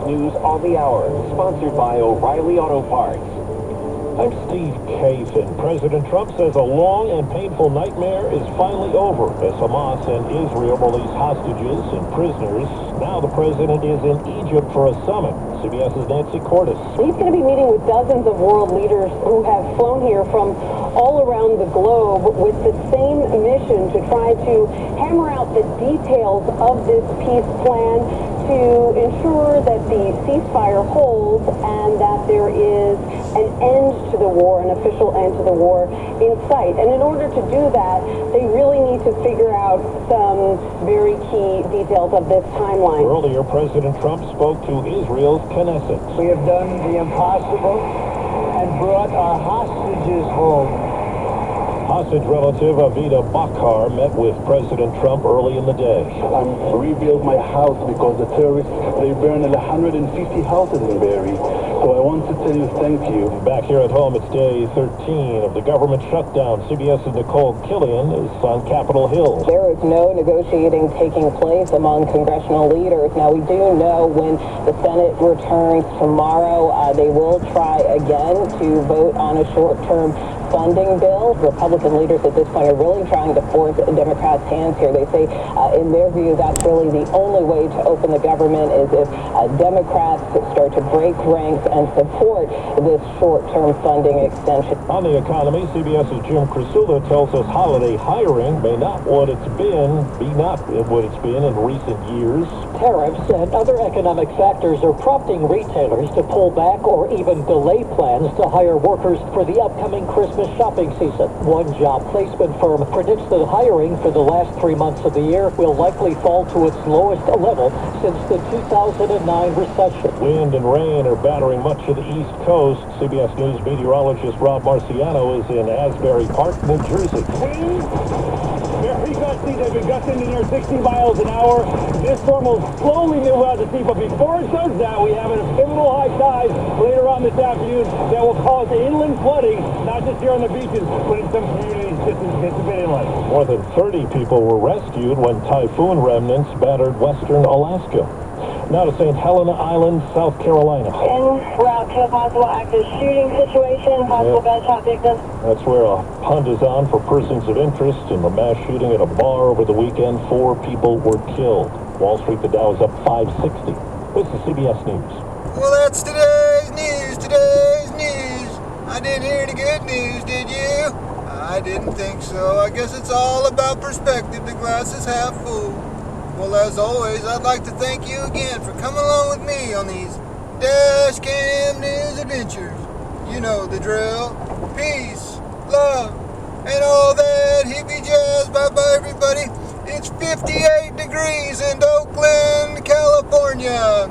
News on the Hour, sponsored by O'Reilly Auto Parts. I'm Steve Case, and President Trump says a long and painful nightmare is finally over as Hamas and Israel release hostages and prisoners. Now the president is in Egypt for a summit. CBS's Nancy Cordes. He's going to be meeting with dozens of world leaders who have flown here from all around the globe with the same mission to try to hammer out the details of this peace plan to ensure that the ceasefire holds and that there is an end to the war, an official end to the war in sight. And in order to do that, they really need to figure out some very key details of this timeline. Earlier, President Trump spoke to Israel's Knesset. We have done the impossible and brought our hostages home. Hostage relative Avida Bakhar met with President Trump early in the day. I rebuilt my house because the terrorists, they burned 150 houses in Barrie. So I want to tell you thank you. Back here at home, it's day 13 of the government shutdown. CBS's Nicole Killian is on Capitol Hill. There is no negotiating taking place among congressional leaders. Now, we do know when the Senate returns tomorrow, they will try again to vote on a short-term funding bill. Republican leaders at this point are really trying to force Democrats' hands here. They say, in their view, that's really the only way to open the government is if Democrats start to break ranks and support this short-term funding extension. On the economy, CBS's Jim Krasula tells us holiday hiring may not be what it's been in recent years. Tariffs and other economic factors are prompting retailers to pull back or even delay plans to hire workers for the upcoming Christmas shopping season. One job placement firm predicts that hiring for the last 3 months of the year will likely fall to its lowest level since the 2009 recession. Wind and rain are battering much of the East Coast. CBS News meteorologist Rob Marciano is in Asbury Park, New Jersey. Very gusty. They've been gusting in here 60 miles an hour. This storm will slowly move out to sea, but before it does that, we have a pivotal high tide later on this afternoon that will cause inland flooding, not just here on the beaches, but in some communities just a bit inland. More than 30 people were rescued when typhoon remnants battered western Alaska. Now to St. Helena Island, South Carolina. En route to a possible active shooting situation, possible gunshot victim. That's where a hunt is on for persons of interest in the mass shooting at a bar over the weekend. 4 people were killed. Wall Street, the Dow is up 560. This is CBS News. Well, that's today's news. I didn't hear any good news, did you? I didn't think so. I guess it's all about perspective. The glass is half full. Well, as always, I'd like to thank you again for coming along with me on these dash cam news adventures. You know the drill. Peace, love, and all that hippie jazz. Bye-bye, everybody. It's 58 degrees in Oakland, California.